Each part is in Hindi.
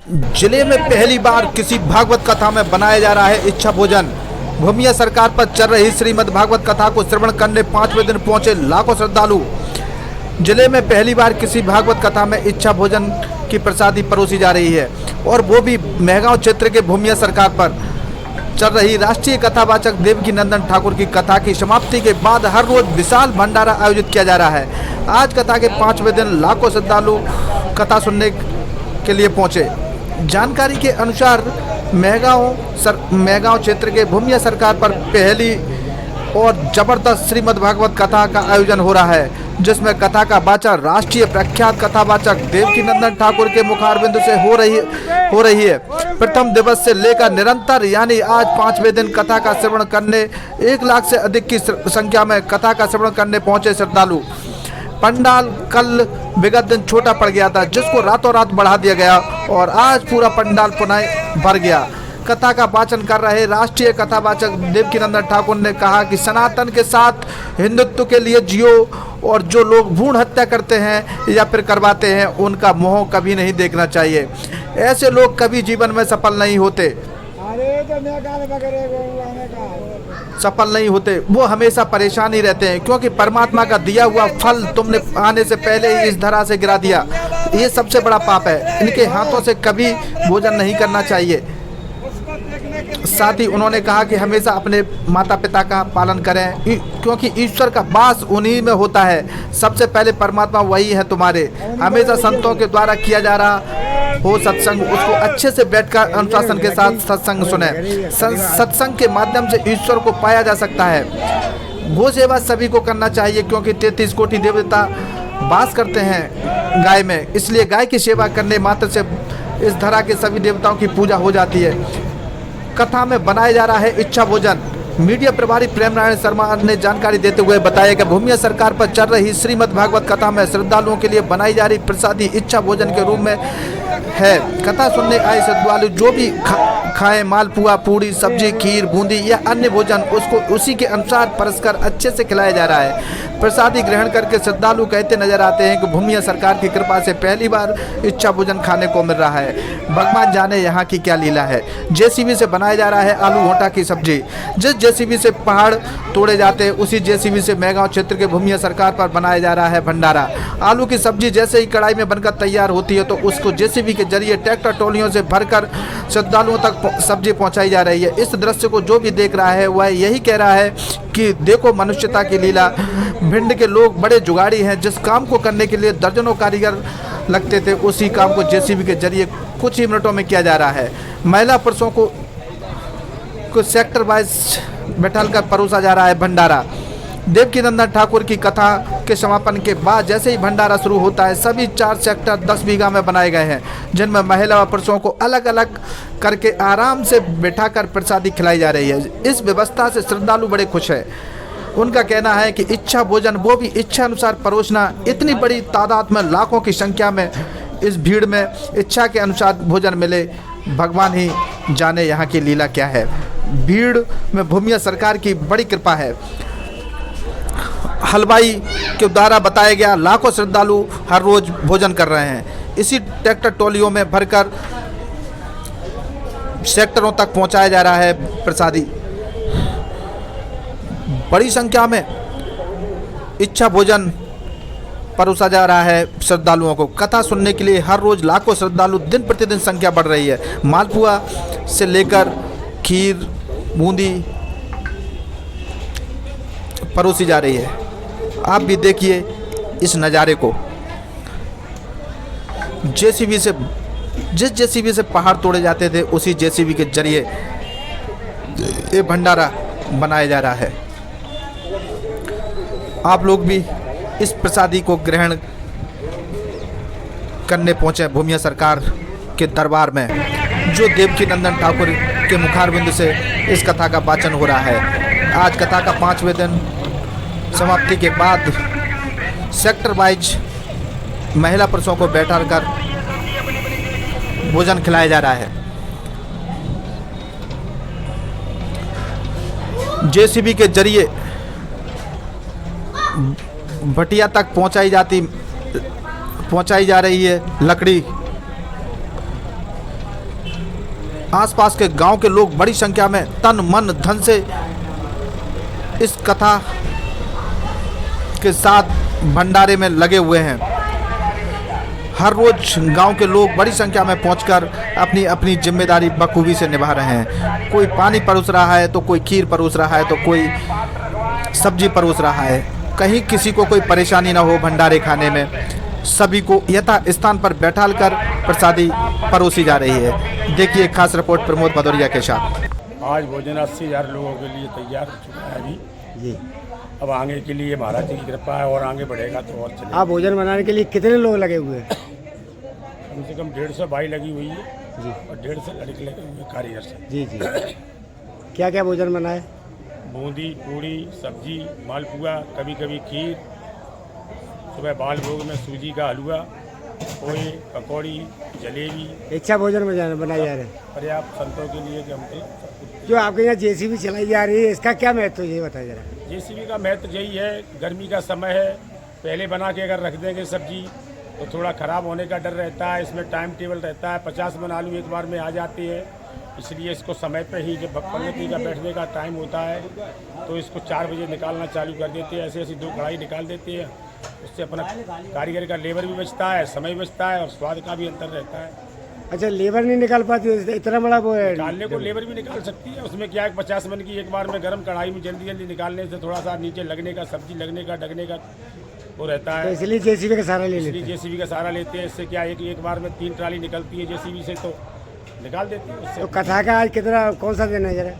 जिले में पहली बार किसी भागवत कथा में बनाया जा रहा है इच्छा भोजन। भूमिया सरकार पर चल रही श्रीमद् भागवत कथा को श्रवण करने 5वें दिन पहुंचे लाखों श्रद्धालु। जिले में पहली बार किसी भागवत कथा में इच्छा भोजन की प्रसादी परोसी जा रही है और वो भी मेहगांव क्षेत्र के भूमिया सरकार पर चल रही राष्ट्रीय कथावाचक देवकी नंदन ठाकुर की कथा की समाप्ति के बाद हर रोज विशाल भंडारा आयोजित किया जा रहा है। आज कथा के 5वें दिन लाखों श्रद्धालु कथा सुनने के लिए पहुंचे। जानकारी के अनुसार मेहगांव क्षेत्र के भूमिया सरकार पर पहली और जबरदस्त श्रीमद् भागवत कथा का आयोजन हो रहा है, जिसमें कथा का वाचन राष्ट्रीय प्रख्यात कथावाचक देवकी नंदन ठाकुर के मुखारबिंद से हो रही है। प्रथम दिवस से लेकर निरंतर यानी आज 5वें दिन कथा का श्रवण करने 1 लाख से अधिक की संख्या में कथा का श्रवण करने पहुंचे श्रद्धालु। पंडाल कल विगत दिन छोटा पड़ गया था, जिसको रातों रात बढ़ा दिया गया और आज पूरा पंडाल पुनः भर गया। कथा का वाचन कर रहे राष्ट्रीय कथावाचक देवकी नंदन ठाकुर ने कहा कि सनातन के साथ हिंदुत्व के लिए जियो और जो लोग भ्रूण हत्या करते हैं या फिर करवाते हैं उनका मुंह कभी नहीं देखना चाहिए। ऐसे लोग कभी जीवन में सफल नहीं होते, वो हमेशा परेशान ही रहते हैं, क्योंकि परमात्मा का दिया हुआ फल तुमने आने से पहले ही इस धरा से गिरा दिया। ये सबसे बड़ा पाप है। इनके हाथों से कभी भोजन नहीं करना चाहिए। साथ ही उन्होंने कहा कि हमेशा अपने माता पिता का पालन करें, क्योंकि ईश्वर का वास उन्हीं में होता है। सबसे पहले परमात्मा वही है तुम्हारे। हमेशा संतों के द्वारा किया जा रहा हो सत्संग, उसको अच्छे से बैठकर अनुशासन के साथ सत्संग सुने। सत्संग के माध्यम से ईश्वर को पाया जा सकता है। गो सेवा सभी को करना चाहिए, क्योंकि 33 कोटि देवता वास करते हैं गाय में, इसलिए गाय की सेवा करने मात्र से इस धरा के सभी देवताओं की पूजा हो जाती है। कथा में बनाया जा रहा है इच्छा भोजन। मीडिया प्रभारी प्रेम नारायण शर्मा ने जानकारी देते हुए बताया कि भूमिया सरकार पर चल रही श्रीमद् भागवत कथा में श्रद्धालुओं के लिए बनाई जा रही प्रसादी इच्छा भोजन के रूप में है। कथा सुनने आए श्रद्धालु जो भी खाएं, मालपुआ, पूड़ी, सब्जी, खीर, बूंदी या अन्य भोजन उसको उसी के अनुसार परस्पर अच्छे से खिलाया जा रहा है। प्रसादी ग्रहण करके श्रद्धालु कहते नजर आते हैं कि भूमिया सरकार की कृपा से पहली बार इच्छा भोजन खाने को मिल रहा है। भगवान जाने यहाँ की क्या लीला है। जेसीबी से बनाया जा रहा है आलू भोटा की सब्जी। जिस जेसीबी से पहाड़ तोड़े जाते हैं उसी जेसीबी से मेहगांव क्षेत्र के भूमिया सरकार पर बनाया जा रहा है भंडारा। आलू की सब्जी जैसे ही कढ़ाई में बनकर तैयार होती है तो उसको जेसीबी के जरिए ट्रैक्टर ट्रॉलियों से भरकर श्रद्धालुओं तक सब्जी पहुंचाई जा रही है। इस दृश्य को जो भी देख रहा है वह यही कह रहा है कि देखो मनुष्यता की लीला। भिंड के लोग बड़े जुगाड़ी हैं। जिस काम को करने के लिए दर्जनों कारीगर लगते थे उसी काम को जेसीबी के जरिए कुछ ही मिनटों में किया जा रहा है। महिला पुरुषों को सेक्टर वाइज बैठालकर परोसा जा रहा है भंडारा। देवकी नंदन ठाकुर की कथा के समापन के बाद जैसे ही भंडारा शुरू होता है सभी 4 सेक्टर 10 बीघा में बनाए गए हैं, जिनमें महिला व पुरुषों को अलग अलग करके आराम से बैठाकर प्रसादी खिलाई जा रही है। इस व्यवस्था से श्रद्धालु बड़े खुश हैं। उनका कहना है कि इच्छा भोजन वो भी इच्छा अनुसार परोसना, इतनी बड़ी तादाद में लाखों की संख्या में इस भीड़ में इच्छा के अनुसार भोजन मिले, भगवान ही जाने यहाँ की लीला क्या है। भीड़ में भूमिया सरकार की बड़ी कृपा है। हलवाई के द्वारा बताया गया लाखों श्रद्धालु हर रोज भोजन कर रहे हैं। इसी ट्रैक्टर ट्रॉलियों में भरकर सेक्टरों तक पहुंचाया जा रहा है प्रसादी। बड़ी संख्या में इच्छा भोजन परोसा जा रहा है श्रद्धालुओं को। कथा सुनने के लिए हर रोज लाखों श्रद्धालु दिन प्रतिदिन संख्या बढ़ रही है। मालपुआ से लेकर खीर, बूंदी परोसी जा रही है। आप भी देखिए इस नज़ारे को। जेसीबी से जिस जेसीबी से पहाड़ तोड़े जाते थे उसी जेसीबी के जरिए ये भंडारा बनाया जा रहा है। आप लोग भी इस प्रसादी को ग्रहण करने पहुंचे भूमिया सरकार के दरबार में, जो देवकी नंदन ठाकुर के मुखारबिंद से इस कथा का वाचन हो रहा है। आज कथा का 5वें दिन समाप्ति के बाद सेक्टर वाइज महिला पुरुषों को बैठा कर भोजन खिलाया जा रहा है। जेसीबी के जरिए भटिया तक पहुंचाई जा रही है लकड़ी। आसपास के गांव के लोग बड़ी संख्या में तन मन धन से इस कथा के साथ भंडारे में लगे हुए हैं। हर रोज गांव के लोग बड़ी संख्या में पहुंचकर अपनी अपनी जिम्मेदारी बखूबी से निभा रहे हैं। कोई पानी परोस रहा है तो कोई खीर परोस रहा है तो कोई सब्जी परोस रहा है। कहीं किसी को कोई परेशानी ना हो भंडारे खाने में, सभी को यथा स्थान पर बैठाल कर प्रसादी परोसी जा रही है। देखिए खास रिपोर्ट प्रमोद भदौरिया के साथ। आज भोजन 80,000 लोगों के लिए तैयार हो चुका है अभी जी। अब आगे के लिए महाराज जी की कृपा है और आगे बढ़ेगा तो और चलेगा। आप भोजन बनाने के लिए कितने लोग लगे हुए हैं? कम से कम 150 भाई लगी हुई है जी और 150 लड़के लगे हुए हैं कारीगर से। जी जी। क्या क्या भोजन बना है? बूंदी, पूड़ी, सब्जी, मालपुआ, कभी कभी खीर, सुबह बाल भोग में सूजी का हलवा, पोहे, पकौड़ी, जलेबी। अच्छा भोजन बनाया जा रहा है। पर्याप्त संतों के लिए जमते सब कुछ। जो आपके यहाँ जेसीबी चलाई जा रही है, इसका क्या महत्व है ये बताइए जरा। जेसीबी का महत्व यही है, गर्मी का समय है, पहले बना के अगर रख देंगे सब्जी तो थोड़ा ख़राब होने का डर रहता है। इसमें टाइम टेबल रहता है, 50 मन आलू एक बार में आ जाते हैं, इसलिए इसको समय पे ही जब पन्नती का बैठने का टाइम होता है तो इसको 4 बजे निकालना चालू कर देते हैं। ऐसे ऐसी 2 कढ़ाई निकाल देते हैं, उससे अपना कारीगर का लेबर भी बचता है, समय भी बचता है और स्वाद का भी अंतर रहता है। अच्छा, लेबर नहीं निकाल पाती, इतना बड़ा वो है? निकालने को लेबर भी निकाल सकती है, उसमें क्या है 50 मन की एक बार में गर्म कढ़ाई में जल्दी जल्दी निकालने से थोड़ा सा नीचे लगने का, सब्जी लगने का, ढकने का वो रहता तो है। इसलिए जेसीबी का सहारा ले लेते हैं। जेसीबी का सहारा लेते हैं। इससे क्या है कि एक बार में 3 ट्राली निकलती है जेसीबी से तो निकाल देते हैं उससे। तो कथा का आज कितना, कौन सा दिन है जरा?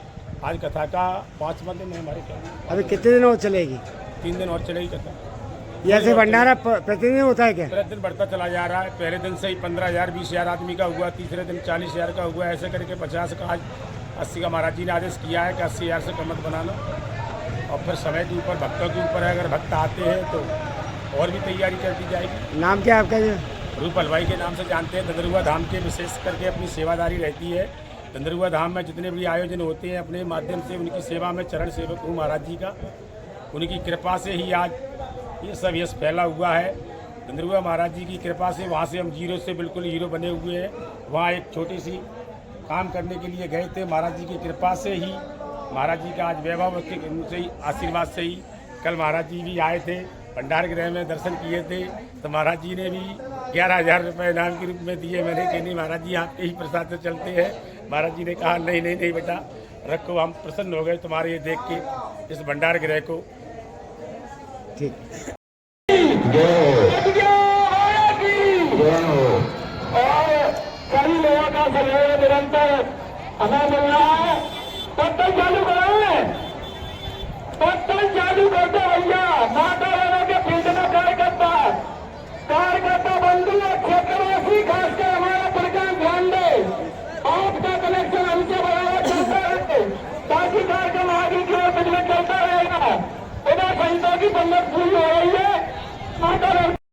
आज कथा का 5वां दिन है हमारे ख्याल में। अभी कितने दिन और चलेगी? 3 दिन और चलेगी कथा। ये ऐसे भंडारा प्रतिदिन होता है क्या? प्रतिदिन बढ़ता चला जा रहा है। पहले दिन से ही 15,000 20,000 आदमी का हुआ, तीसरे दिन 40,000 का हुआ, ऐसे करके 50 का, आज 80 का महाराज जी ने आदेश किया है कि 80,000 से कम मत बनाना। और फिर समय के ऊपर, भक्तों के ऊपर है, अगर भक्त आते हैं तो और भी तैयारी कर दी जाएगी। नाम क्या है आपका? जो रूप हलवाई के नाम से जानते हैं। दंदरुआ धाम के विशेष करके अपनी सेवादारी रहती है। दंदरुआ धाम में जितने भी आयोजन होते हैं अपने माध्यम से उनकी सेवा में चरण सेवक हूँ महाराज जी का। उनकी कृपा से ही आज ये सब यश फैला हुआ है। दंदरुआ महाराज जी की कृपा से वहाँ से हम जीरो से बिल्कुल हीरो बने हुए हैं। वहाँ एक छोटी सी काम करने के लिए गए थे, महाराज जी की कृपा से ही, महाराज जी का आज वैभव के से ही, आशीर्वाद से ही कल महाराज जी भी आए थे, भंडार गृह में दर्शन किए थे तो महाराज जी ने भी 11,000 रुपये इनाम के रूप में दिए। मैंने कहा नहीं महाराज जी आपके ही प्रसाद से चलते हैं। महाराज जी ने कहा नहीं नहीं नहीं बेटा रखो, हम प्रसन्न हो गए तुम्हारे ये देख के इस भंडार गृह को। ठीक। और सभी लोगों का सहयोग निरंतर हमें मिल रहा है। पत्तल चालू करो, पत्तल चालू करते भैया। माता राना के फील्ड में कार्यकर्ता बंधु और क्षेत्रवासी खासकर हमारा प्रकार ध्यान दे। आपका कनेक्शन हमसे बराबर चलता है ताकि कार्यक्रम आगे की ओर बिजली चलता रहेगा। उधर संतों की पंगत पूरी हो रही है। माता रानी